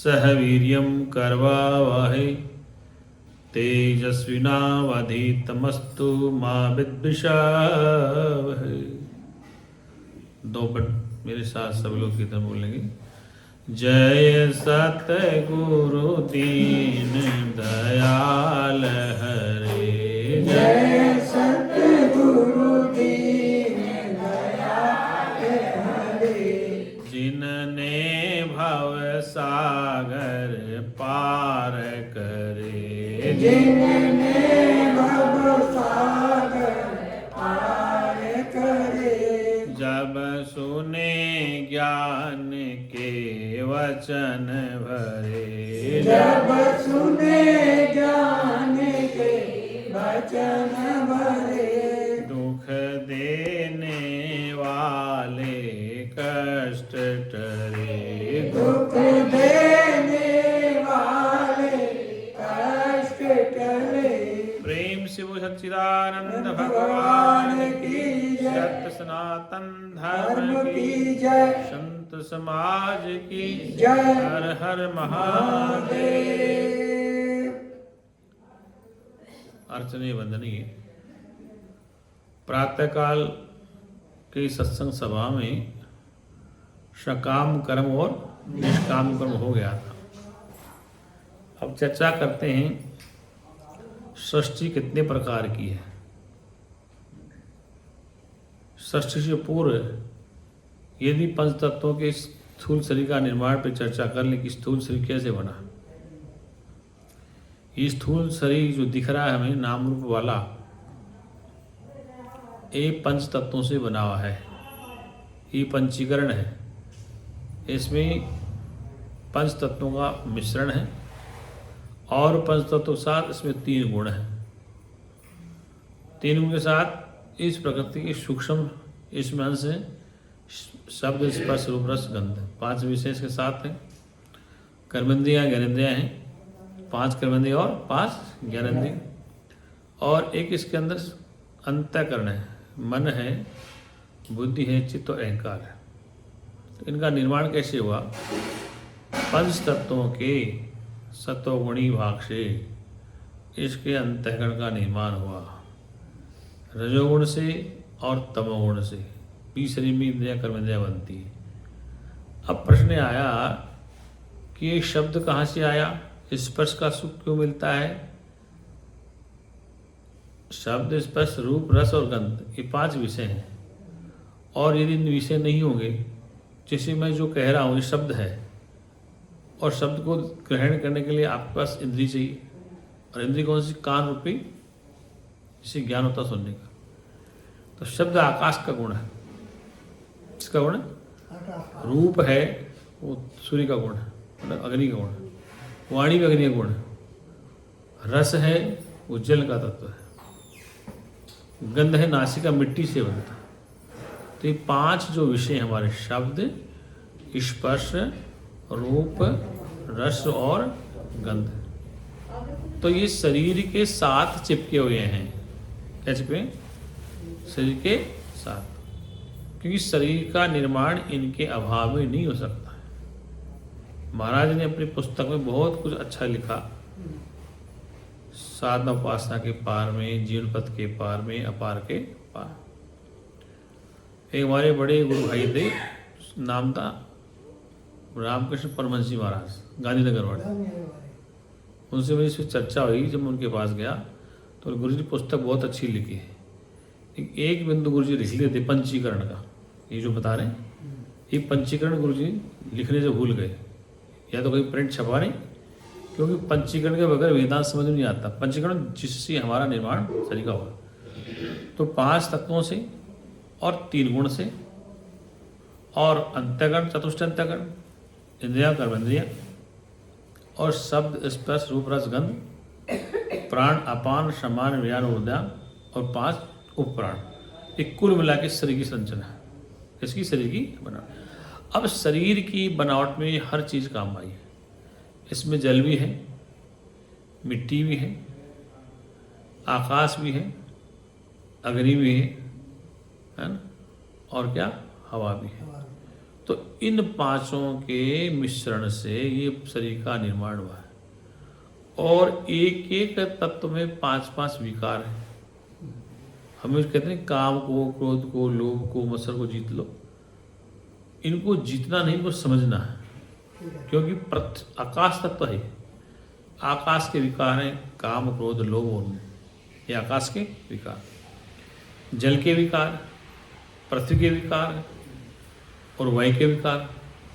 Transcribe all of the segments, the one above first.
सह वीर्यं करवावहै तेजस्विनावधीतमस्तु मा विद्विषावहै। दो पट मेरे साथ सब लोग कीर्तन बोलेंगे। जय सतगुरु दीन दयाल हरे, जय सतगुरु दीन दयाल हरे। जिनने भव सागर पार करे, जिनने भव सागर पार करे। जब सुने ज्ञान के वचन भरे, जब सुने ज्ञान के वचन भरे। दुख देने वाले कष्ट टरे, दुख देने वाले कष्ट टले। प्रेम से वो सच्चिदानंद भगवान भगवान की जय। सत्य सनातन धर्म धर्म की की जय। संत समाज की जय। हर हर महादेव। अर्चनीय वंदनीय प्रातःकाल की सत्संग सभा में सकाम कर्म और निष्काम कर्म हो गया था। अब चर्चा करते हैं सृष्टि कितने प्रकार की है। सृष्टि से पूर्व यदि पंच तत्वों के स्थूल शरीर का निर्माण पर चर्चा कर लें कि स्थूल शरीर कैसे बना। ये स्थूल शरीर जो दिख रहा है हमें नाम रूप वाला, ये पंच तत्वों से बना हुआ है। ये पंचीकरण है। इसमें पंच तत्वों का मिश्रण है और पंच तत्वों के साथ इसमें 3 गुण हैं। 3 गुण के साथ इस प्रकृति के सूक्ष्म इसमें अंश है शब्द स्पर्श रूप रस गंध। 5 विशेष के साथ हैं। कर्मेंद्रियाँ ज्ञानेंद्रियाँ हैं, 5 कर्मेंद्रिय और 5 ज्ञानेंद्रिय। और एक इसके अंदर अंतःकरण है, मन है, बुद्धि है, चित्त और अहंकार है। तो इनका निर्माण कैसे हुआ? पंच तत्वों के सतोगुणी भाग से इसके अंतःकरण का निर्माण हुआ। रजोगुण से और तमोगुण से 20 शरीर में इंद्रियाँ कर्मेंद्रियाँ बनती है। अब प्रश्न आया कि ये शब्द कहाँ से आया? स्पर्श का सुख क्यों मिलता है? शब्द स्पर्श रूप रस और गंध, ये 5 विषय हैं। और यदि इन विषय नहीं होंगे, जैसे मैं जो कह रहा हूँ ये शब्द है और शब्द को ग्रहण करने के लिए आपके पास इंद्री चाहिए। और इंद्री कौन सी? कान रूपी, जिससे ज्ञान होता सुनने का। तो शब्द आकाश का गुण है। किसका गुण है? रूप है वो सूर्य का गुण है, मतलब अग्नि का गुण है। वाणी में अग्नि का गुण है। रस है वो जल का तत्व है। गंध है नासिका मिट्टी से बनता है। तो ये 5 जो विषय हमारे शब्द स्पर्श रूप रस और गंध, तो ये शरीर के साथ चिपके हुए हैं। क्या चिपके? शरीर के साथ, क्योंकि शरीर का निर्माण इनके अभाव में नहीं हो सकता है। महाराज ने अपनी पुस्तक में बहुत कुछ अच्छा लिखा। साधना उपासना के पार में, जीवन पथ के पार में, अपार के पार। एक हमारे बड़े गुरु भाई थे, नाम था रामकृष्ण परमहंस जी महाराज, गांधीनगर वाले। उनसे मेरी इस पर चर्चा हुई। जब मैं उनके पास गया तो गुरु जी पुस्तक बहुत अच्छी लिखी है। एक बिंदु गुरु जी लिख लिए थे पंचीकरण का। ये जो बता रहे हैं ये पंचीकरण गुरु जी लिखने से भूल गए, या तो कोई प्रिंट छपा नहीं, क्योंकि पंचीकरण के बगैर वेदांत समझ में नहीं आता। पंचीकरण जिससे हमारा निर्माण शरीर का होगा। तो 5 तत्वों से और 3 गुण से और अंतःकरण, चतुष्ट अंतःकरण, इंद्रिया कर्मेंद्रिया और शब्द स्पर्श रूप रस गंध, प्राण अपान समान व्यान उद्यान और 5 उपप्राण, एक कुल मिला के शरीर की संरचना है। इसकी शरीर की बनावट। अब शरीर की बनावट में हर चीज़ काम आई है। इसमें जल भी है, मिट्टी भी है, आकाश भी है, अग्नि भी है ना, और क्या? हवा भी है। तो इन पांचों के मिश्रण से ये शरीर का निर्माण हुआ है। और एक एक तत्व में पांच पांच विकार हैं। हमें कहते हैं काम को, क्रोध को, लोभ को, मत्सर को जीत लो। इनको जीतना नहीं, इनको समझना है, क्योंकि आकाश तत्व है। आकाश के विकार हैं काम, क्रोध, लोभ और मोह। ये आकाश के विकार। जल के विकार, पृथ्वी के विकार और वायु के विकार।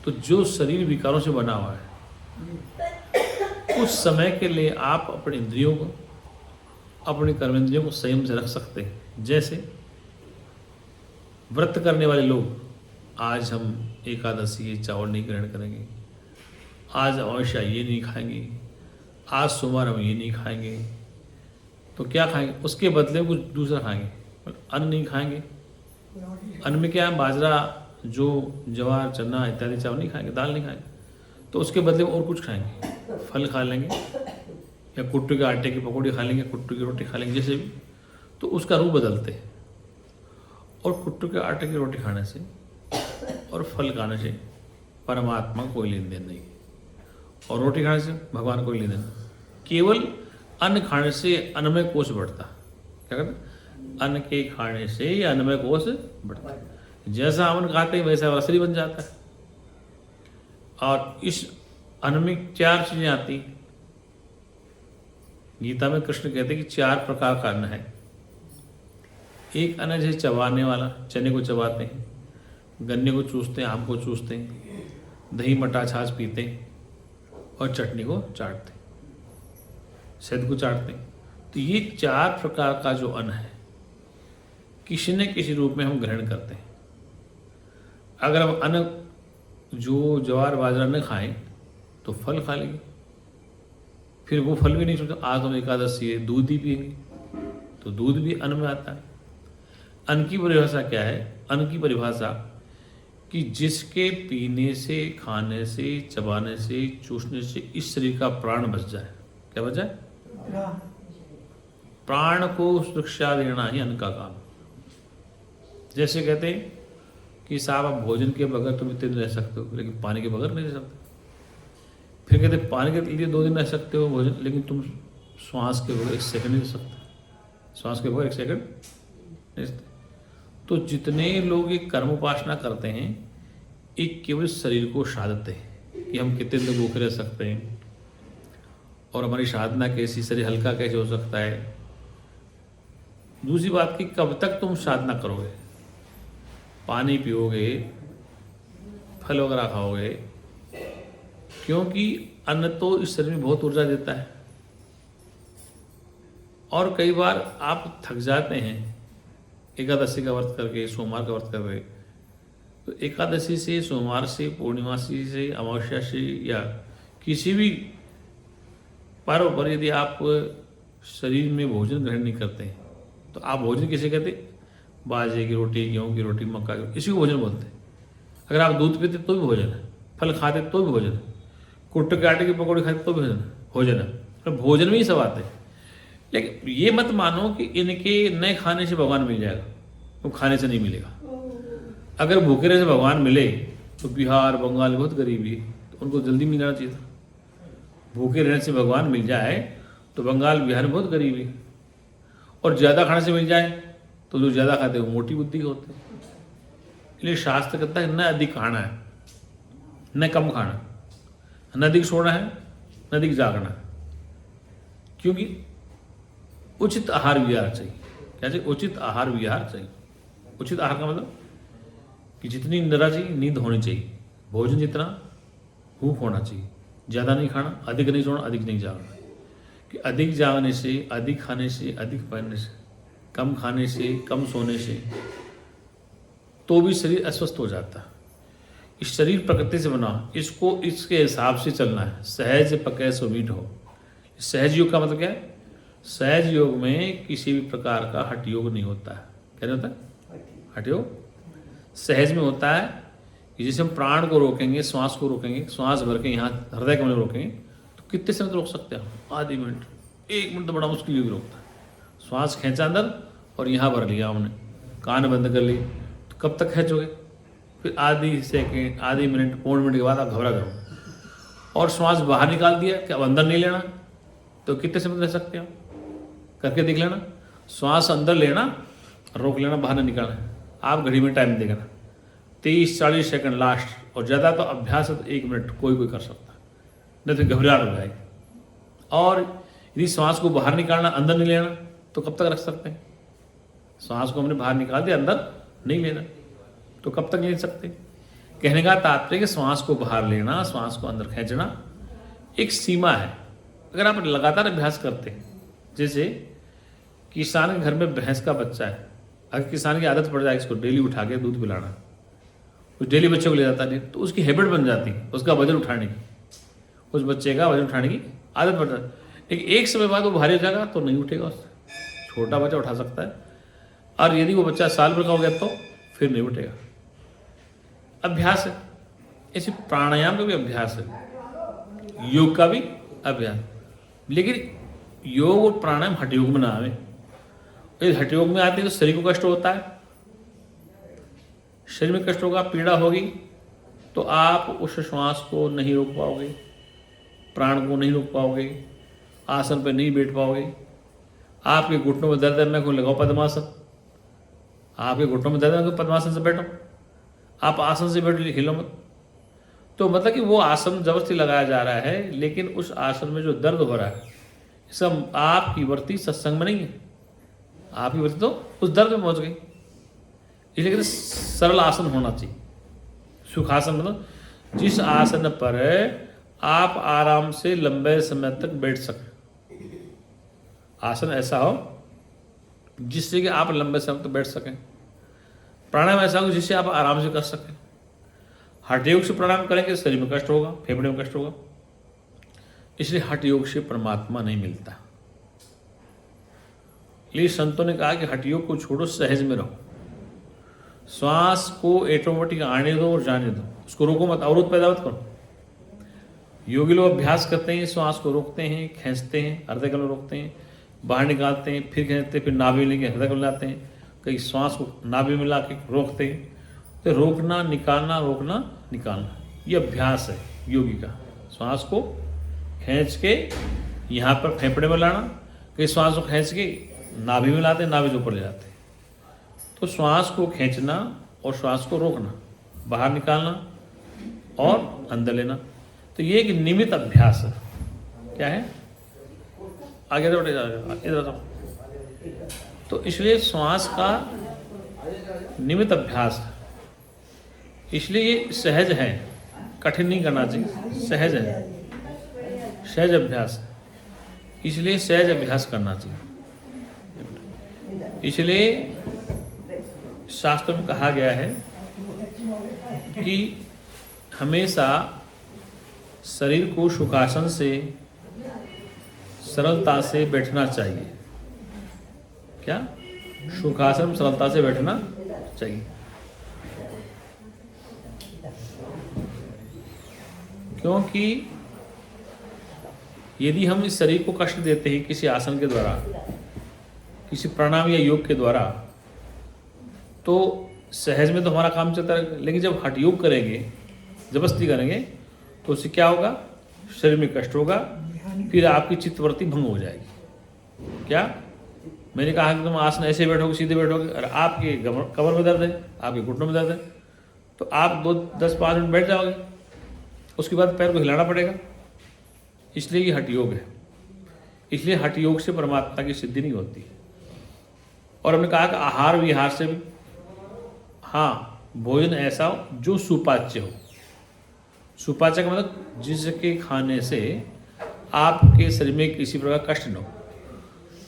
तो जो शरीर विकारों से बना हुआ है, उस समय के लिए आप अपने इंद्रियों को, अपने कर्मेंद्रियों को संयम से रख सकते हैं। जैसे व्रत करने वाले लोग, आज हम एकादशी चावल नहीं ग्रहण करेंगे, आज अवश्य ये नहीं खाएंगे, आज सोमवार हम ये नहीं खाएंगे, तो क्या खाएंगे? उसके बदले में कुछ दूसरा खाएंगे। अन्न नहीं खाएंगे। अन्न में क्या है? बाजरा, जो ज्वार, चना इत्यादि चावल नहीं खाएंगे, दाल नहीं खाएंगे, तो उसके बदले में और कुछ खाएंगे। फल खा लेंगे, या कुट्टू के आटे की पकौड़ी खा लेंगे, कुट्टू की रोटी खा लेंगे, जैसे भी। तो उसका रूप बदलते हैं। और कुट्टू के आटे की रोटी खाने से और फल खाने से परमात्मा को कोई लेन देन नहीं, और रोटी खाने से भगवान को लेन देन। केवल अन्न खाने से अन्नमय कोश बढ़ता। क्या कहते? अन्न के खाने से या अन्नमय कोश बढ़ता। जैसा अन्न खाते हैं वैसा हमारा शरीर बन जाता है। और इस अन्न में चार चीजें आती। गीता में कृष्ण कहते हैं कि चार प्रकार का अन्न है। एक अन्न जैसे चबाने वाला, चने को चबाते हैं, गन्ने को चूसते हैं, आम को चूसते हैं, दही मटा छाछ पीते हैं, और चटनी को चाटते हैं, शहद को चाटते हैं। तो ये चार प्रकार का जो अन्न है, किसी न किसी रूप में हम ग्रहण करते हैं। अगर हम अन्न जो ज्वार बाजरा न खाएं तो फल खा लेंगे, फिर वो फल भी नहीं सोचते आज हम एकादशी है, दूध ही पिएंगे, तो दूध भी अन्न में आता है। अन्न की परिभाषा क्या है? अन्न की परिभाषा कि जिसके पीने से, खाने से, चबाने से, चूसने से इस शरीर का प्राण बच जाए। क्या बच जाए? प्राण को सुरक्षा देना ही अन्न का काम। जैसे कहते हैं कि साहब आप भोजन के बगैर तुम इतने दिन रह सकते हो, लेकिन पानी के बगैर नहीं रह सकते। फिर कहते पानी के लिए 2 दिन रह सकते हो भोजन, लेकिन तुम श्वास के बगैर 1 सेकंड नहीं रह सकते। श्वास के बगैर 1 सेकंड नहीं रह सकते। तो जितने लोग ये कर्म उपासना करते हैं, एक केवल शरीर को साधते हैं कि हम कितने दिन भूखे रह सकते हैं, और हमारी साधना कैसी, शरीर हल्का कैसे हो सकता है। दूसरी बात कि कब तक तुम साधना करोगे, पानी पियोगे, फल वगैरह खाओगे, क्योंकि अन्न तो इस शरीर में बहुत ऊर्जा देता है। और कई बार आप थक जाते हैं एकादशी का व्रत करके, सोमवार का व्रत करके। तो एकादशी से, सोमवार से, पूर्णिमासी से, अमावस्या से, या किसी भी पर्व पर यदि आप शरीर में भोजन ग्रहण नहीं करते हैं, तो आप भोजन किसे कहते? बाजरे की रोटी, गेहूं की रोटी, मक्का की रोटी, इसी को भोजन बोलते हैं। अगर आप दूध पीते तो भी भोजन है, फल खाते तो भी भोजन है, कुट्टे के आटे की पकौड़ी खाते तो भी भोजन है। तो भोजन में ही सब आते हैं। लेकिन ये मत मानो कि इनके नए खाने से भगवान मिल जाएगा, तो खाने से नहीं मिलेगा। अगर भूखे रहने से भगवान मिले तो बिहार, बंगाल बहुत गरीबी है, तो उनको जल्दी मिल जाना चाहिए था। भूखे रहने से भगवान मिल जाए तो बंगाल, बिहार में बहुत गरीबी है। और ज़्यादा खाने से मिल जाए तो जो ज़्यादा खाते हैं वो मोटी बुद्धि के होते हैं। इसलिए शास्त्र कहता है न अधिक खाना है, न कम खाना, न अधिक सोना है, न अधिक जागना है। क्योंकि उचित आहार विहार चाहिए। क्या चाहिए? उचित आहार विहार चाहिए। उचित आहार का मतलब कि जितनी निद्रा चाहिए, नींद होनी चाहिए, भोजन जितना भूख होना चाहिए, ज़्यादा नहीं खाना, अधिक नहीं सोना, अधिक नहीं जागना। कि अधिक जागने से, अधिक खाने से, अधिक पहनने से, कम खाने से, कम सोने से तो भी शरीर अस्वस्थ हो जाता है। इस शरीर प्रकृति से बना, इसको इसके हिसाब से चलना है। सहज पकै सो मीठ हो। सहज योग का मतलब क्या है? सहज योग में किसी भी प्रकार का हठ योग नहीं होता है। क्या नहीं होता है? हठ योग सहज में होता है कि जैसे हम प्राण को रोकेंगे, श्वास को रोकेंगे, श्वास भर के यहाँ हृदय कमल में रोकेंगे, तो कितने समय तक रोक सकते हैं? आधी मिनट, 1 मिनट तो बड़ा मुश्किल योग रोकता है। श्वास खींचा अंदर और यहाँ भर लिया हमने, कान बंद कर लिए, तो कब तक खींचोगे? फिर आधी सेकेंड, आधी मिनट, पौन मिनट के बाद आप घबरा करो और श्वास बाहर निकाल दिया कि अब अंदर नहीं लेना, तो कितने समय रह सकते हो? करके देख लेना। श्वास अंदर लेना, रोक लेना, बाहर नहीं निकालना है। आप घड़ी में टाइम देखना 30-40 सेकंड लास्ट, और ज़्यादा तो अभ्यास है तो 1 मिनट कोई कर सकता है, नहीं तो घबराहट हो जाएगी। और यदि श्वास को बाहर निकालना, अंदर नहीं लेना, तो कब तक रख सकते हैं? श्वास को हमने बाहर निकाल दिया, अंदर नहीं लेना, तो कब तक ले सकते? कहने का तात्पर्य कि श्वास को बाहर लेना, श्वास को अंदर खींचना एक सीमा है। अगर आप लगातार अभ्यास करते हैं, जैसे किसान के घर में भैंस का बच्चा है, अगर किसान की आदत पड़ जाए इसको डेली उठा के दूध पिलाना, उस डेली बच्चे को ले जाता नहीं, तो उसकी हैबिट बन जाती है उसका वजन उठाने की, उस बच्चे का वजन उठाने की आदत पड़ जाती है। लेकिन एक समय बाद वो भारी हो जाएगा तो नहीं उठेगा उससे। छोटा बच्चा उठा सकता है, और यदि वो बच्चा साल भर का हो गया तो फिर नहीं उठेगा। अभ्यास है, ऐसे प्राणायाम का भी अभ्यास है, योग का भी अभ्यास। लेकिन योग और प्राणायाम हठ योग में ना आवे। यदि हठ योग में आते हैं तो शरीर को कष्ट होता है, शरीर में कष्ट होगा, पीड़ा होगी, तो आप उस श्वास को नहीं रोक पाओगे, प्राण को नहीं रोक पाओगे, आसन पर नहीं बैठ पाओगे। आपके घुटनों में दर्द है, मैं को लगाओ पद्मासन, आपके घुटनों में दर्द है, पद्मासन से बैठो, आप आसन से बैठ हिलो मत। तो मतलब कि वो आसन जबरदस्ती लगाया जा रहा है, लेकिन उस आसन में जो दर्द हो रहा है, सब आपकी वृत्ति सत्संग में नहीं है, आपकी वृत्ति तो उस दर्द में पहुंच गई। इसलिए कहते सरल आसन होना चाहिए। सुखासन मतलब जिस आसन पर आप आराम से लंबे समय तक बैठ सकें, आसन ऐसा हो जिससे कि आप लंबे समय तक बैठ सकें। प्राणायाम ऐसा हो जिससे आप आराम से कर सकें। हठ योग से प्राणायाम करेंगे शरीर में कष्ट होगा, फेफड़े में कष्ट होगा। इसलिए हठ योग से परमात्मा नहीं मिलता। इसलिए संतों ने कहा कि हठ योग को छोड़ो, सहज में रहो, श्वास को ऑटोमेटिक आने दो और जाने दो, उसको रोको मत, अवरोध पैदा मत करो। योगी लोग अभ्यास करते हैं, श्वास को रोकते हैं, खींचते हैं, हृदय कमल रोकते हैं, बाहर निकालते हैं, फिर खींचते हैं, फिर नाभि में लेके हृदय कमल लाते हैं, कहीं श्वास को नाभि में ला के रोकते हैं। तो रोकना, निकालना, रोकना, निकालना, ये अभ्यास है योगी का। श्वास को खींच के यहाँ पर फेफड़े में लाना, कहीं श्वास को खींच के नाभि में लाते हैं, नाभि से ऊपर ले जाते हैं। तो श्वास को खींचना और श्वास को रोकना, बाहर निकालना और अंदर लेना, तो ये एक नियमित अभ्यास है। क्या है? आगे इधर। तो इसलिए श्वास का नियमित अभ्यास है, इसलिए ये सहज है, कठिन नहीं करना चाहिए, सहज है, सहज अभ्यास है, इसलिए सहज अभ्यास करना चाहिए। इसलिए शास्त्र में कहा गया है कि हमेशा शरीर को सुखासन से, सरलता से बैठना चाहिए। क्या? सुखासन सरलता से बैठना चाहिए। क्योंकि यदि हम इस शरीर को कष्ट देते हैं किसी आसन के द्वारा, किसी प्राणायाम या योग के द्वारा, तो सहज में तो हमारा काम चलता रहेगा। लेकिन जब हठ योग करेंगे, जबरदस्ती करेंगे, तो उससे क्या होगा? शरीर में कष्ट होगा, फिर आपकी चित्तवृत्ति भंग हो जाएगी। क्या? मैंने कहा कि तुम आसन ऐसे बैठोगे, सीधे बैठोगे, और आपके कमर में दर्द है, आपके घुटनों में दर्द है, तो आप 10-5 मिनट बैठ जाओगे, उसके बाद पैर को हिलाना पड़ेगा। इसलिए ये हठ योग है। इसलिए हठ योग से परमात्मा की सिद्धि नहीं होती। और हमने कहा कि आहार विहार से भी, हाँ, भोजन ऐसा हो जो सुपाच्य हो। सुपाच्य का मतलब जिसके खाने से आपके शरीर में किसी प्रकार कष्ट न हो।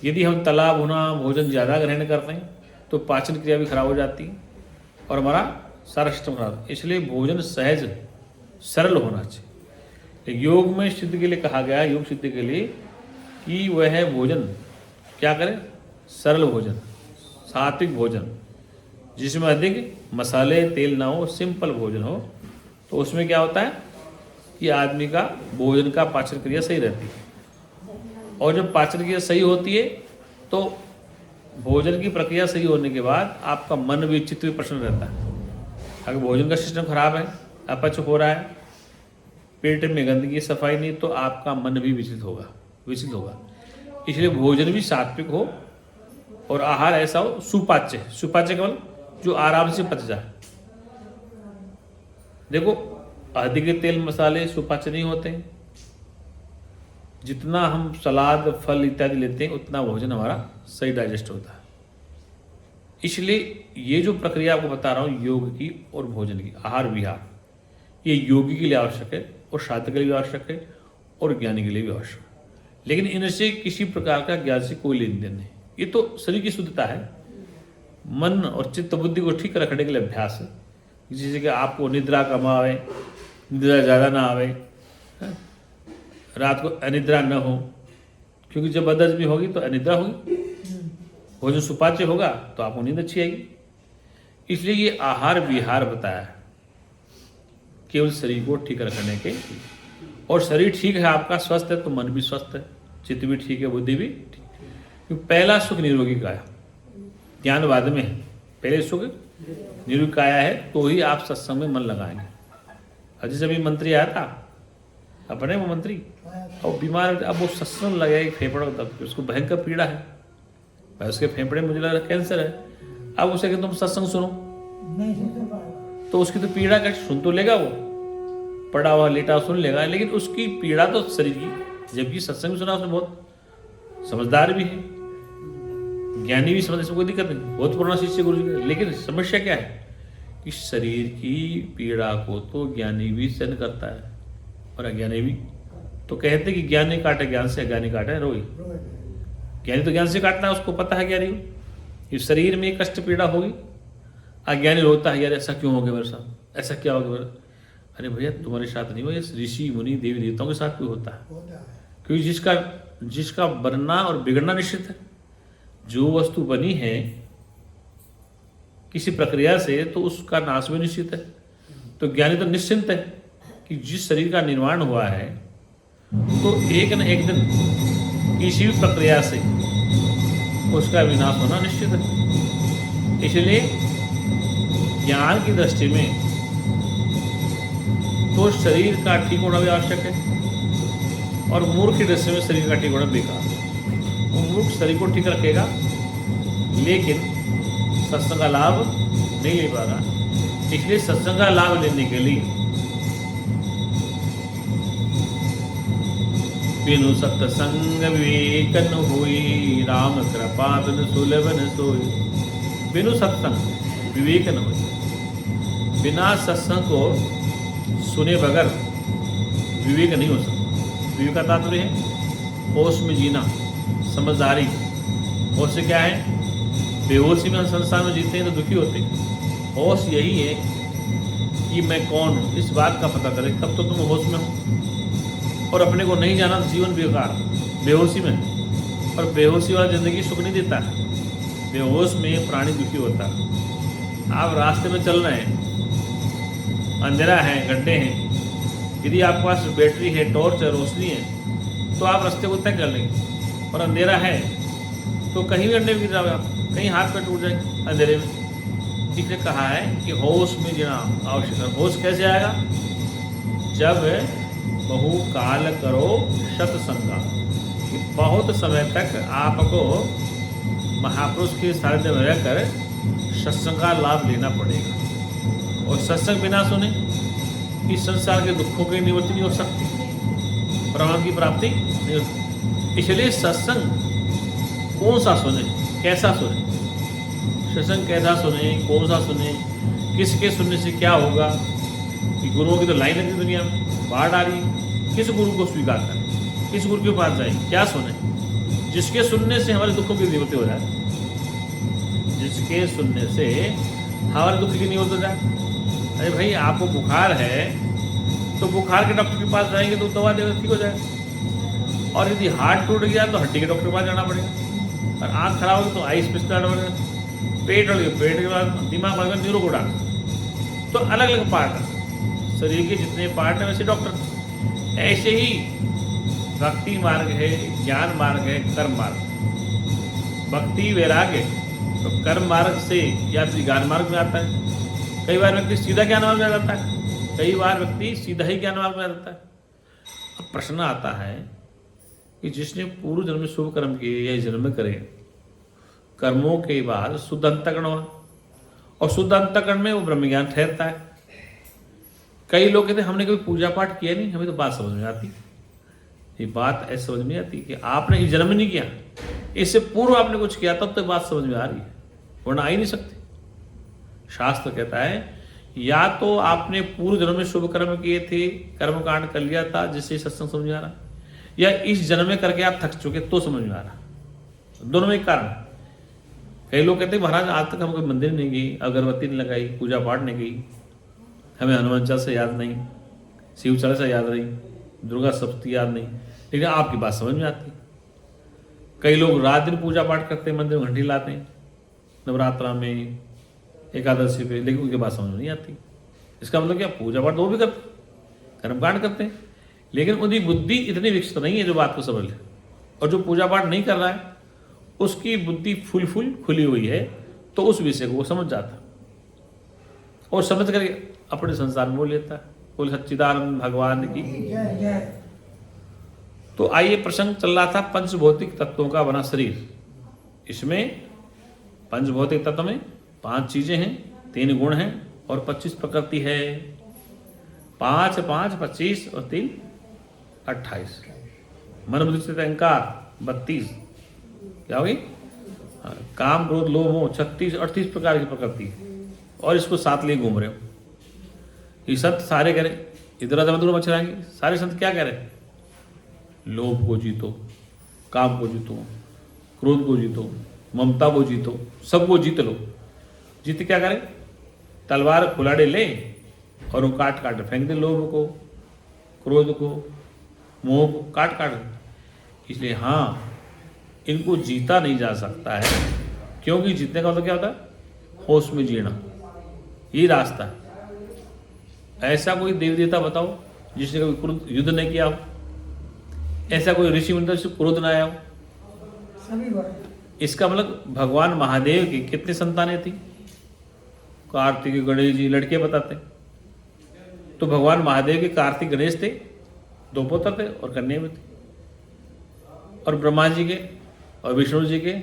यदि हम तला भुना भोजन ज़्यादा ग्रहण करते हैं तो पाचन क्रिया भी खराब हो जाती है और हमारा सारा सिस्टम खराब। इसलिए भोजन सहज, सरल होना चाहिए। योग में सिद्धि के लिए कहा गया, योग सिद्धि के लिए, कि वह भोजन क्या करें? सरल भोजन, सात्विक भोजन, जिसमें अधिक मसाले तेल ना हो, सिंपल भोजन हो। तो उसमें क्या होता है कि आदमी का भोजन का पाचन क्रिया सही रहती है। और जब पाचन क्रिया सही होती है तो भोजन की प्रक्रिया सही होने के बाद आपका मन भी, चित्त भी प्रसन्न रहता है। अगर भोजन का सिस्टम खराब है, अपच हो रहा है, पेट में गंदगी सफाई नहीं, तो आपका मन भी विचलित होगा। इसलिए भोजन भी सात्विक हो और आहार ऐसा हो सुपाच्य केवल जो आराम से पच जाए। देखो अधिक तेल मसाले सुपाच्य नहीं होते हैं। जितना हम सलाद फल इत्यादि लेते हैं उतना भोजन हमारा सही डाइजेस्ट होता है। इसलिए ये जो प्रक्रिया आपको बता रहा हूँ योग की और भोजन की, आहार विहार, ये योगी के लिए आवश्यक है और साधक के लिए भी आवश्यक है और ज्ञानी के लिए भी आवश्यक है। लेकिन इनसे किसी प्रकार का ज्ञान से कोई लेन देन नहीं। ये तो शरीर की शुद्धता है, मन और चित्त बुद्धि को ठीक रखने के लिए अभ्यास है। जैसे कि आपको निद्रा कम आवे, निद्रा ज़्यादा ना आवे, रात को अनिद्रा न हो, क्योंकि जब बदहजमी होगी तो अनिद्रा होगी, भोजन सुपाच्य होगा तो आपको नींद अच्छी आएगी। इसलिए ये आहार विहार बताया है केवल शरीर को ठीक रखने के। और शरीर ठीक है आपका, स्वस्थ है, तो मन भी स्वस्थ है, चित्त भी ठीक है, बुद्धि भी ठीक है। क्योंकि पहला सुख निरोगी काया, ज्ञान बाद में है। पहले सुख निरोगी काया है तो ही आप सत्संग में मन लगाएंगे। अजय जब भी मंत्री आया था अपने, वो मंत्री और बीमार, अब वो सत्संग लगाए फेफड़ों तक, उसको भयंकर पीड़ा है भाई, उसके फेफड़े मुझे लग रहा कैंसर है। अब उसे कहते तुम सत्संग सुनो, नहीं सुन पाएगा तो उसकी तो पीड़ा का सुन तो लेगा, वो पड़ा हुआ लेटा सुन लेगा, लेकिन उसकी पीड़ा तो शरीर की। जबकि सत्संग सुना उसने, बहुत समझदार भी है, ज्ञानी भी, समझ, कोई दिक्कत नहीं, बहुत पुराना शिष्य गुरु जी का। लेकिन समस्या क्या है कि शरीर की पीड़ा को तो ज्ञानी भी सहन करता है और अज्ञानी भी। तो कहते कि ज्ञानी काटे ज्ञान से, अज्ञानी काटे रोई। ज्ञानी तो ज्ञान से काटना है, उसको पता है ज्ञानी को इस शरीर में कष्ट पीड़ा होगी। अज्ञानी रोता है, यार ऐसा क्यों हो गया मेरे साथ, ऐसा क्या हो गया मेरे। अरे भैया तुम्हारे साथ नहीं हो, ये ऋषि मुनि देवी देवताओं के साथ भी होता है। क्योंकि जिसका बनना और बिगड़ना निश्चित है। जो वस्तु बनी है किसी प्रक्रिया से तो उसका नाश भी निश्चित है। तो ज्ञानी तो निश्चिंत है कि जिस शरीर का निर्माण हुआ है तो एक न एक दिन किसी भी प्रक्रिया से उसका विनाश होना निश्चित है। इसलिए ज्ञान की दृष्टि में तो शरीर का ठीक होना भी आवश्यक है और मूर्ख की दृष्टि में शरीर का ठीक होना बेकार है। वो मूर्ख शरीर को ठीक रखेगा लेकिन सत्संग का लाभ नहीं ले पाएगा। इसलिए सत्संग का लाभ लेने के लिए बिनु सत्संग विवेक न होई, राम कृपा बिनु सुलभ न सोई। बिनु सत्संग विवेक न होई, बिना सत्संग को सुने बगैर विवेक नहीं हो सकता। विवेक का तात्पर्य है होश में जीना, समझदारी। होश से क्या है, बेहोशी में संसार में जीते हैं तो दुखी होते हैं। होश यही है कि मैं कौन हूँ, इस बात का पता करें, तब तो तुम होश में हो। और अपने को नहीं जाना तो जीवन बेकार, बेहोशी में। और बेहोशी वाला जिंदगी सुख नहीं देता है। बेहोश में प्राणी दुखी होता है। आप रास्ते में चल रहे हैं, अंधेरा है, गड्ढे हैं, यदि आपके पास बैटरी है, टॉर्च है, रोशनी है तो आप रास्ते को तय कर लेंगे। और अंधेरा है तो कहीं भी गड्ढे में गिर जाओगे आप, कहीं हाथ पैर टूट जाएंगे अंधेरे में। इसलिए कहा है कि होश में जीना आवश्यक है। होश कैसे आएगा, जब बहु काल करो सत्संगा, कि बहुत समय तक आपको महापुरुष के सानिध्य में रहकर सत्संग का लाभ लेना पड़ेगा। और सत्संग बिना सुने इस संसार के दुखों की निवृत्ति नहीं हो सकती, परमात्मा की प्राप्ति नहीं हो सकती। इसलिए सत्संग कौन सा सुने, कैसा सुने, सत्संग कैसा सुने, कौन सा सुने, किसके सुनने से क्या होगा। कि गुरुओं की तो लाइन लगी दुनिया में, बाढ़ आ रही, किस गुरु को स्वीकार करें, किस गुरु के पास जाए, क्या सुने। जिसके सुनने से हमारे दुखों की निवृत्ति हो जाए, जिसके सुनने से हमारे दुख की निवृत्ति हो जाए। अरे भाई आपको बुखार है तो बुखार के डॉक्टर के पास जाएंगे तो दवा देगा, ठीक हो जाएगा। और यदि हार्ट टूट गया तो हड्डी के डॉक्टर के पास जाना पड़ेगा। और आँख खराब होगी तो आई स्पेशलिस्ट जाना पड़ेगा। पेट और पेट के बाद दिमाग बढ़ गया न्यूरो को डॉक्टर। तो अलग अलग पार्ट है शरीर के, जितने पार्ट हैं वैसे डॉक्टर। ऐसे ही भक्ति मार्ग है, ज्ञान मार्ग है, कर्म मार्ग। भक्ति वैराग्य तो कर्म मार्ग से या फिर ज्ञान मार्ग में आता है। कई बार व्यक्ति सीधा ज्ञान मार्ग में आ जाता है, कई बार व्यक्ति सीधा ही ज्ञान मार्ग में आ जाता है। अब प्रश्न आता है कि जिसने पूर्व जन्म में शुभ कर्म किए या इस जन्म में करे, कर्मों के बाद शुद्ध अंतःकरण हुआ और शुद्ध अंतःकरण में वो ब्रह्म ज्ञान ठहरता है। कई लोग कहते हैं हमने कभी पूजा पाठ किया नहीं, हमें तो बात समझ में आती। ये बात ऐसे समझ में आती कि आपने इस जन्म में नहीं किया, इससे पूर्व आपने कुछ किया तब तो बात समझ में आ रही है, वरना आ ही नहीं सकती। शास्त्र कहता है या तो आपने पूर्व जन्म में शुभ कर्म किए थे, कर्म कांड कर लिया था जिससे सत्संग समझ में आ रहा, या इस जन्म में करके आप थक चुके तो समझ में आ रहा। दोनों में एक कारण। कई लोग कहते हैं महाराज आज तक हम कोई मंदिर नहीं गई, अगरबत्ती नहीं लगाई, पूजा पाठ नहीं गई, हमें हनुमान चालीसा याद नहीं, शिव चालीसा याद नहीं, दुर्गा सप्तशती याद नहीं, लेकिन आपकी बात समझ में आती। कई लोग रात दिन पूजा पाठ करते हैं, मंदिर में घंटी लाते हैं नवरात्रा में, एकादशी पे, लेकिन उनकी बात समझ में नहीं आती। इसका मतलब क्या, पूजा पाठ तो वो भी करते, कर्मकांड करते हैं, लेकिन उनकी बुद्धि इतनी विकसित नहीं है जो बात को समझ ले। और जो पूजा पाठ नहीं कर रहा है उसकी बुद्धि फुल खुली हुई है, तो उस विषय को वो समझ जाता और समझ करके अपने संसार में बोल लेता है। बोल सच्चिदानंद भगवान की। जय जय। तो आइए, प्रसंग चल रहा था पंचभौतिक तत्वों का बना शरीर। इसमें पंचभौतिक तत्व में 5 चीजें हैं, 3 गुण हैं और 25 प्रकृति है। 5 5 25 और 3 28। मन बुद्धि चित्त अहंकार 32। क्या होगी? काम क्रोध लोभ मोह 36 38 प्रकार की प्रकृति है। और इसको साथ लिए घूम रहे हो। ये संत सारे कह रहे, इधर आधा मत चलाएंगे, सारे संत क्या कह रहे? लोभ को जीतो, काम को जीतो, क्रोध को जीतो, ममता को जीतो, सबको जीत लो। जीत क्या करें? तलवार खुलाड़े ले और वो काट काट फेंक दे, लोभ को, क्रोध को, मोह को काट काट। इसलिए हाँ, इनको जीता नहीं जा सकता है, क्योंकि जीतने का मतलब क्या होता है? होश में जीना, ये रास्ता है। ऐसा कोई देवी देवता बताओ जिसने कभी क्रोध युद्ध नहीं किया हो, ऐसा कोई ऋषि मुनि जिसको क्रोध ना आया हो? सभी बड़े। इसका मतलब भगवान महादेव की कितनी संतानें थी? कार्तिक गणेश जी लड़के बताते। तो भगवान महादेव के कार्तिक गणेश थे, 2 पुत्र थे और कन्या में थे। और ब्रह्मा जी के और विष्णु जी के,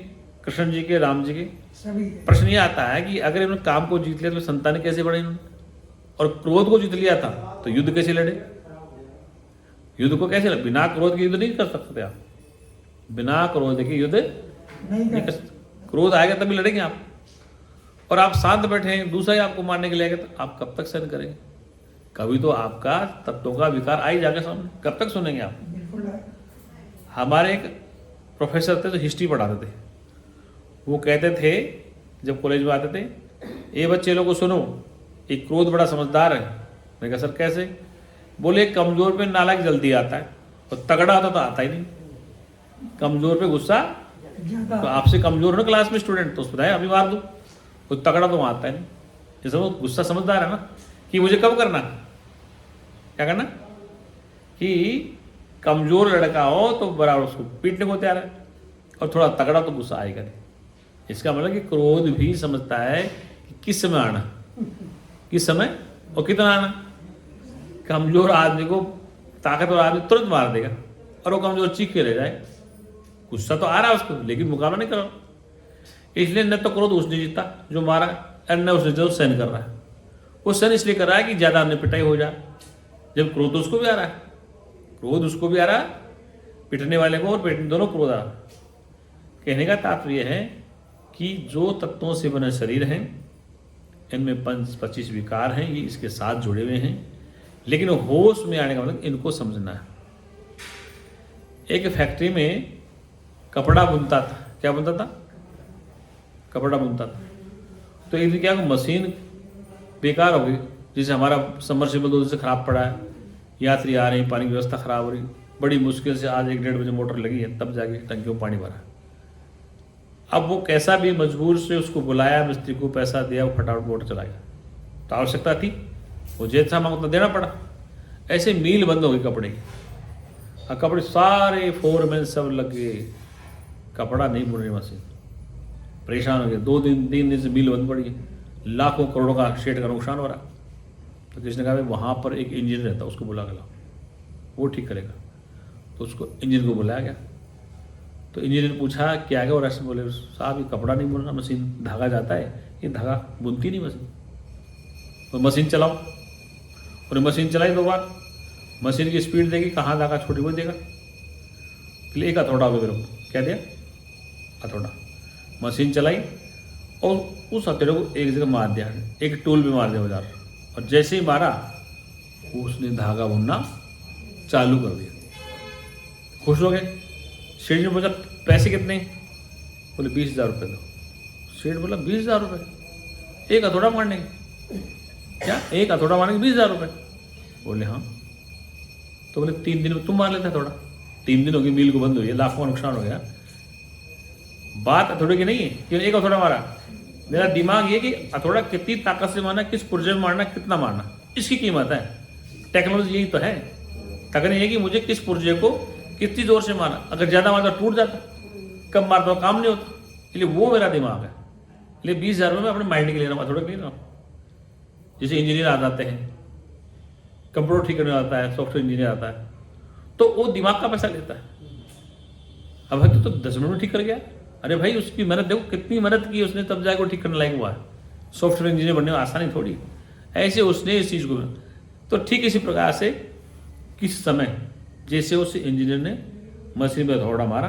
कृष्ण जी के, राम जी के। सभी। प्रश्न ये आता है कि अगर इन्होंने काम को जीत लिया तो संतानें कैसे बढ़े इन्होंने? और क्रोध को जीत लिया था तो युद्ध कैसे लड़े? युद्ध को कैसे लड़े? बिना क्रोध के युद्ध नहीं कर सकते आप। बिना क्रोध के युद्ध नहीं कर सकते। क्रोध आएगा तभी लड़ेंगे आप। और आप शांत बैठे हैं, दूसरा ही आपको मारने के लिए आएगा, तो आप कब तक सहन करेंगे? कभी तो आपका तत्वों का विकार आ ही जाएगा सामने, कब तक सुनेंगे आप? बिल्कुल। हमारे एक प्रोफेसर थे जो हिस्ट्री पढ़ाते थे। वो कहते थे जब कॉलेज में आते थे, ये बच्चे लोगों को सुनो, एक क्रोध बड़ा समझदार है। मैं कहा सर कैसे? बोले कमजोर पे नालायक जल्दी आता है और तगड़ा होता तो आता ही नहीं। कमजोर पे गुस्सा, तो आपसे कमजोर हो ना क्लास में स्टूडेंट, तो उसको अभी मार दो, वो तगड़ा तो आता है नहीं। जैसे वो गुस्सा समझदार है ना, कि मुझे कब करना, क्या करना, कि कमजोर लड़का हो तो बराबर उसको पीटने को तैयार है, और थोड़ा तगड़ा तो गुस्सा आएगा नहीं। इसका मतलब कि क्रोध भी समझता है कि किस समय आना, किस समय और कितना आना। कमजोर आदमी को ताकतवर आदमी तुरंत मार देगा और वो कमजोर चीख के रह जाए। गुस्सा तो आ रहा है उसको, लेकिन मुकाबला नहीं कर रहा। इसलिए न तो क्रोध उसने जीता जो मारा, और न उसने जो सहन कर रहा है। वो सहन इसलिए कर रहा है कि ज्यादा अन्य पिटाई हो जाए, जब क्रोध उसको भी आ रहा है। क्रोध उसको भी आ रहा है, पिटने वाले को और पिटने दोनों क्रोध आ रहा है। कहने का तात्पर्य है कि जो तत्वों से बने शरीर हैं, इनमें 25 विकार हैं, ये इसके साथ जुड़े हुए हैं। लेकिन होश में आने का मतलब इनको समझना है। एक फैक्ट्री में कपड़ा बुनता था। क्या बुनता था? कपड़ा बुनता था। तो एक दिन क्या मशीन बेकार हो गई, जैसे हमारा सबमर्सिबल 2 दिन से खराब पड़ा है, यात्री आ रहे हैं, पानी की व्यवस्था खराब हो रही, बड़ी मुश्किल से आज 1-1.5 बजे मोटर लगी है, तब जाके टंकी में पानी भरा। अब वो कैसा भी मजबूर से उसको बुलाया, मिस्त्री को पैसा दिया, वो फटाफट मोटर चलाया। तो आवश्यकता थी, वो जैसा मांगा उतना देना पड़ा। ऐसे मील बंद हो गई कपड़े की, और कपड़े सारे फोरमैन सब लग गए, कपड़ा नहीं बुन रही मशीन। परेशान हो गए। 2 दिन 3 दिन से मील बंद पड़ी है, लाखों करोड़ों का शेड का नुकसान हो रहा। तो किसने कहा भाई वहाँ पर एक इंजीनियर रहता, उसको बुला के लाओ, वो ठीक करेगा। तो उसको इंजीनियर को बुलाया गया। तो इंजीनियर ने पूछा क्या है, और ऐसे बोले साहब ये कपड़ा नहीं बुनना, मशीन धागा जाता है, ये धागा बुनती नहीं मशीन। तो मशीन चलाओ, और मशीन चलाई 2 बार, मशीन की स्पीड देगी, कहाँ धागा छोटी वो देगा। फिर एक हथौड़ा हो गया, मेरे को क्या दिया, हथौड़ा। मशीन चलाई और उस हथौड़े को एक जगह मार दिया, एक टूल भी मार दिया औजार, और जैसे ही मारा उसने धागा बुनना चालू कर दिया। खुश हो गए। सेठ ने पूछा पैसे कितने, बोले 20,000 रुपये दो। सेठ बोला 20,000 रुपये एक हथौड़ा मारने के? क्या एक हथौड़ा मारने के 20,000 रुपये? बोले हाँ। तो बोले 3 दिन में तुम मार लेते हथौड़ा। 3 दिन हो गए, मिल को बंद हुई है, लाखों का नुकसान हो गया। बात हथौड़े की नहीं है कि एक हथौड़ा मारा, मेरा दिमाग ये कि हथौड़ा कितनी ताकत से मारना, किस पुर्जे में मारना, कितना मारना, इसकी कीमत है। टेक्नोलॉजी यही तो है, तकनीक ये कि मुझे किस पुर्जे को कितनी जोर से मारना, अगर ज़्यादा मारता टूट जाता, कम मारता काम नहीं होता। इसलिए वो मेरा दिमाग है। इसलिए 20,000 रुपये मैं अपने माइंड के ले रहा हूँ, हथौड़े के ले रहा हूँ। जैसे इंजीनियर आ जाते हैं, कंप्यूटर ठीक करने आता है, सॉफ्टवेयर इंजीनियर आता है, तो वो दिमाग का पैसा लेता है। अब भाई तो 10 मिनट में ठीक कर गया। अरे भाई उसकी मेहनत देखो, कितनी मेहनत की उसने, तब जाकर ठीक करने लायक हुआ है। सॉफ्टवेयर इंजीनियर बनने में आसानी थोड़ी, ऐसे उसने इस चीज़ को। तो ठीक इसी प्रकार से किस समय जैसे उस इंजीनियर ने मशीन पर हथौड़ा मारा,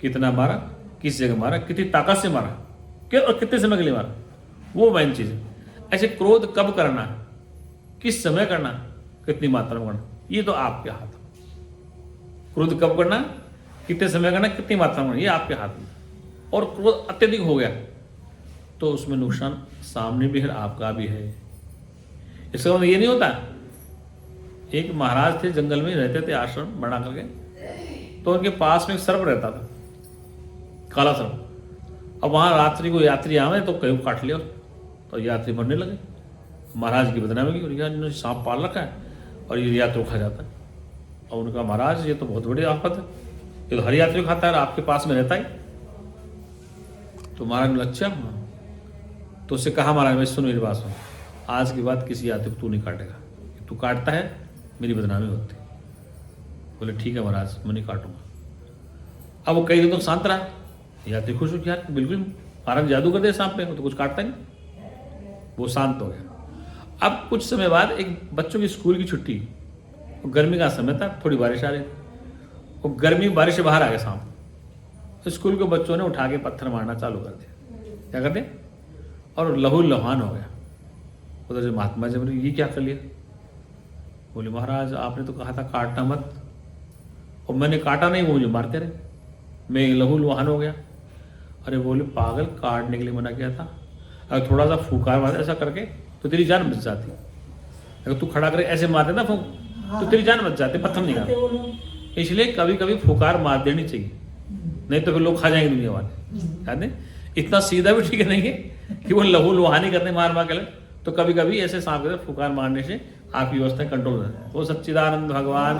कितना मारा, किस जगह मारा, कितनी ताकत से मारा, क्या और कितने समय के लिए मारा, वो मेन चीज़ है। ऐसे क्रोध कब करना, किस समय करना, कितनी मात्रा में करना, ये तो आपके हाथ में। क्रोध कब करना, कितने समय करना, कितनी मात्रा में करना, ये आपके हाथ में। और क्रोध अत्यधिक हो गया तो उसमें नुकसान सामने भी है, आपका भी है। इसका मतलब ये नहीं होता। एक महाराज थे, जंगल में रहते थे, आश्रम बना करके, तो उनके पास में एक सर्प रहता था, काला सर्प। अब वहाँ रात्रि को यात्री आवे तो कहीं काट लिया, तो यात्री मरने लगे। महाराज की बदनामी की, यार इन्होंने सांप पाल रखा है और ये यात्री खा जाता है। और उनका महाराज ये तो बहुत बड़ी आफत है, ये तो हर यात्री को खाता है, आपके पास में रहता है। तो महाराज ने अच्छा, तो उससे कहा महाराज मैं सुन मेरी बात सुन, आज के बाद किसी यात्री को तू नहीं काटेगा, तू काटता है मेरी बदनामी होती। बोले ठीक है महाराज, मैं नहीं काटूंगा। अब वो कई दिन तक शांत रहा, यात्री खुश हो गया, बिल्कुल महाराज जादू कर दे सांप पे, तो कुछ काटता नहीं, वो शांत हो गया। अब कुछ समय बाद एक बच्चों की स्कूल की छुट्टी, गर्मी का समय था, थोड़ी बारिश आ रही, वो गर्मी बारिश से बाहर आ गया सांप। स्कूल के बच्चों ने उठा के पत्थर मारना चालू कर दिया, क्या करते, और लहू लुहान हो गया। उधर से महात्मा जी बोले ये क्या कर लिया? बोले महाराज आपने तो कहा था काटना मत, और मैंने काटा नहीं, वो मुझे मारते रहे, मैं लहू लुहान हो गया। अरे बोले पागल, काटने के लिए मना किया था, अगर थोड़ा सा फूकार मार ऐसा करके तो तेरी जान बच जाती। अगर तू खड़ा करे ऐसे मार देना फूक तो तेरी जान बच जाती, पत्थर नहीं खाता। इसलिए कभी कभी फुकार मार देनी चाहिए, नहीं तो फिर लोग खा जाएंगे दुनिया वाले। याद है, इतना सीधा भी ठीक नहीं है कि वो लहू लुहानी करने मार मार के। तो कभी कभी ऐसे सांप के फुकार मारने से आपकी व्यवस्था कंट्रोल है। वो सच्चिदानंद भगवान।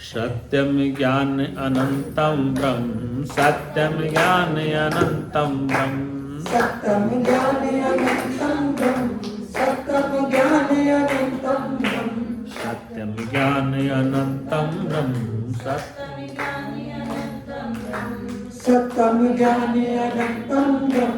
सत्यम ज्ञान अनंतम ब्रह्म, सत्यम ज्ञान अनंतम ब्रह्म, सत्यम ज्ञान अनंतम ब्रह्म, सत्यम ज्ञान अनंतम ब्रह्म, सत्यम ज्ञान अनंतम ब्रह्म, सत्यम ज्ञान अनंतम ब्रह्म,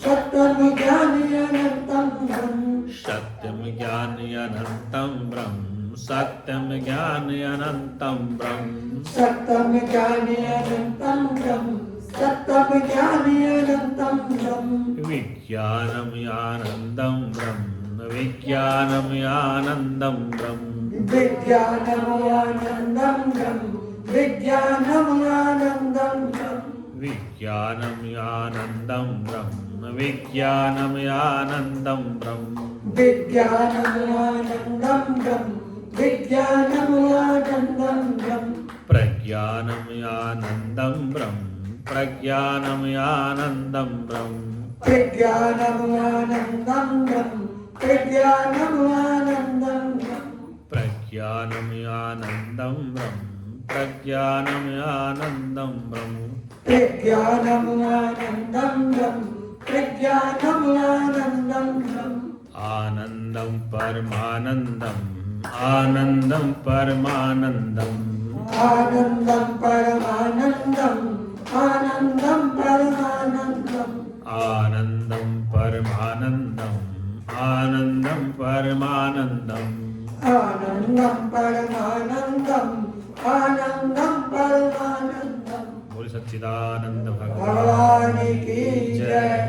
सत्यम ज्ञान अनंतम ब्रह्म, सत्यम ज्ञान अनंतम ब्रह्म, सत्यम ज्ञान अनंतम ब्रह्म, सत्यम ज्ञान अनंतम ब्रह्म, सत्यम ज्ञान अनंतम ब्रह्म, विज्ञानम आनंदम ब्रह्म, विज्ञानम आनंदम ब्रह्म, विज्ञानम आनंदम ब्रह्म, विज्ञानम आनंदम ब्रह्म, विज्ञानम आनंदम ब्रह्म, विज्ञानम आनंदम ब्रह्म, विज्ञानम आनंदम ब्रह्म, विज्ञानम आनंदम ब्रह्म, प्रज्ञानम आनंदम ब्रह्म, प्रज्ञानम आनंदम ब्रह्म, विज्ञानम आनंदम ब्रह्म, विज्ञानम आनंदम ब्रह्म, प्रज्ञानम आनंदम ब्रह्म, प्रज्ञानम आनंदम ब्रह्म, विज्ञानम आनंदम ब्रह्म, विज्ञानम् आनन्दम् ब्रह्म आनन्दं परमानन्दम् आनन्दं परमानन्दम् आनन्दं परमानन्दम् आनन्दं परमानन्दम् आनन्दं परमानन्दम् आनन्दं परमानन्दम् आनन्दं परमानन्दम् आनन्दं परमानन्दम् बोल सच्चिदानंद भगवान की जय।